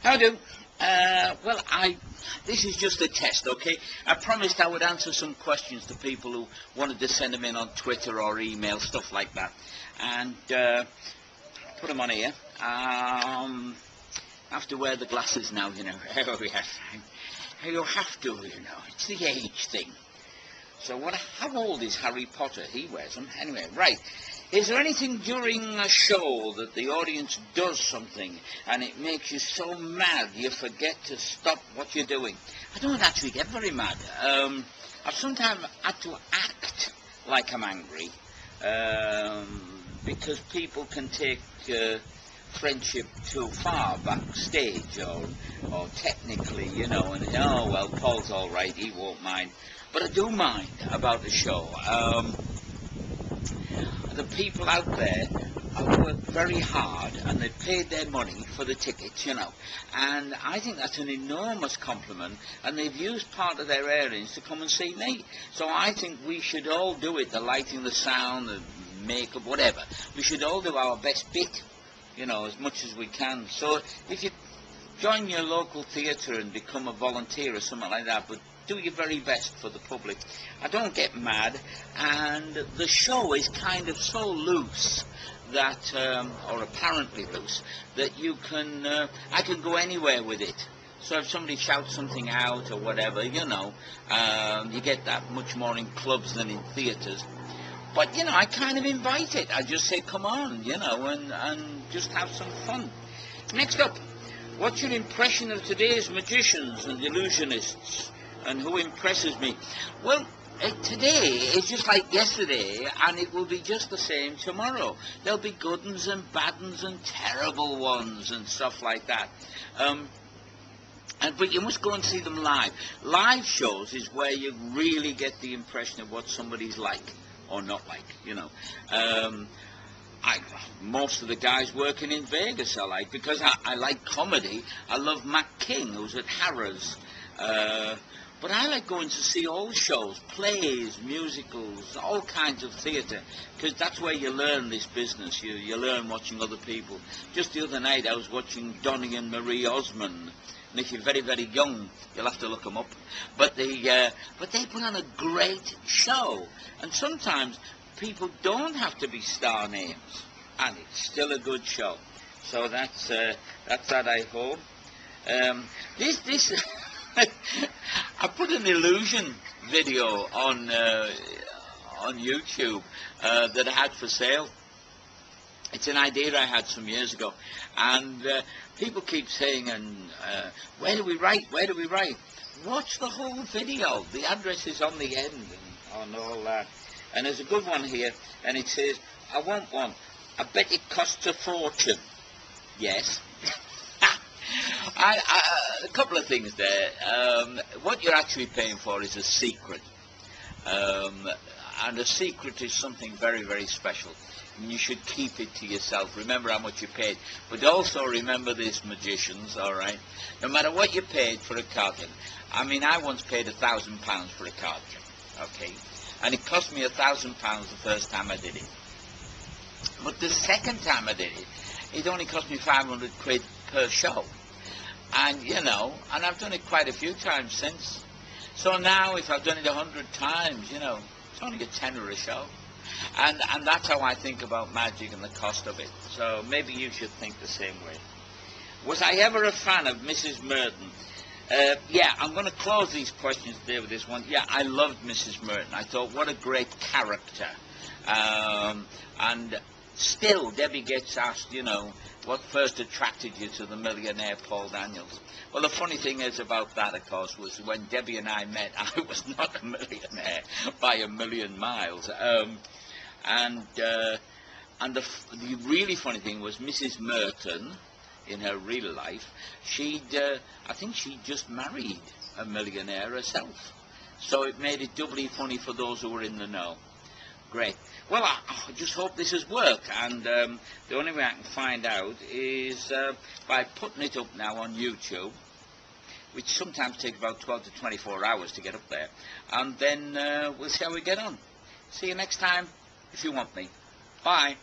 How do? Well, this is just a test, okay? I promised I would answer some questions to people who wanted to send them in on Twitter or email, stuff like that. And put them on here. I have to wear the glasses now, you know. Oh, yes. You have to, you know. It's the age thing. So how old is Harry Potter? He wears them. Anyway, right. Is there anything during a show that the audience does something and it makes you so mad you forget to stop what you're doing? I don't actually get very mad. I've sometimes had to act like I'm angry because people can take friendship too far backstage or technically, you know, and oh, well, Paul's all right, he won't mind. But I do mind about the show. The people out there have worked very hard and they've paid their money for the tickets, you know. And I think that's an enormous compliment, and they've used part of their earnings to come and see me. So I think we should all do it, the lighting, the sound, the makeup, whatever. We should all do our best bit, you know, as much as we can. So if you join your local theatre and become a volunteer or something like that, but do your very best for the public. I don't get mad, and the show is kind of so loose that, or apparently loose, that you can, I can go anywhere with it. So if somebody shouts something out or whatever, you know, you get that much more in clubs than in theatres. But, you know, I kind of invite it. I just say, come on, you know, and just have some fun. Next up, what's your impression of today's magicians and illusionists? And who impresses me? Well, today is just like yesterday, and it will be just the same tomorrow. There'll be good uns and bad uns and terrible ones and stuff like that. But you must go and see them live. Live shows is where you really get the impression of what somebody's like or not like, you know. Most of the guys working in Vegas I like, because I like comedy. I love Matt King, who's at Harrah's. But I like going to see all shows, plays, musicals, all kinds of theatre, because that's where you learn this business. You learn watching other people. Just the other night I was watching Donny and Marie Osmond, and if you're very, very young, you'll have to look them up. But they put on a great show, and sometimes people don't have to be star names, and it's still a good show. So that's that, I hope. This. I put an illusion video on YouTube that I had for sale. It's an idea I had some years ago, and people keep saying, where do we write? Where do we write? Watch the whole video. The address is on the end and on all that. And there's a good one here, and it says, I want one. I bet it costs a fortune. Yes. A couple of things there. What you're actually paying for is a secret. And a secret is something very, very special. And you should keep it to yourself. Remember how much you paid. But also remember this, magicians, all right? No matter what you paid for a card game. I mean, I once paid £1,000 for a card game, okay? And it cost me £1,000 the first time I did it. But the second time I did it, it only cost me 500 quid per show. And, you know, and I've done it quite a few times since. So now, if I've done it 100 times, you know, it's only a tenner a show. And that's how I think about magic and the cost of it. So maybe you should think the same way. Was I ever a fan of Mrs. Merton? Yeah, I'm going to close these questions today with this one. Yeah, I loved Mrs. Merton. I thought, what a great character. And still, Debbie gets asked, you know, what first attracted you to the millionaire Paul Daniels? Well, the funny thing is about that, of course, was when Debbie and I met, I was not a millionaire by a million miles. And the really funny thing was Mrs. Merton, in her real life, I think she'd just married a millionaire herself. So it made it doubly funny for those who were in the know. Great. Well, I just hope this has worked, and the only way I can find out is by putting it up now on YouTube, which sometimes takes about 12 to 24 hours to get up there, and then we'll see how we get on. See you next time, if you want me. Bye.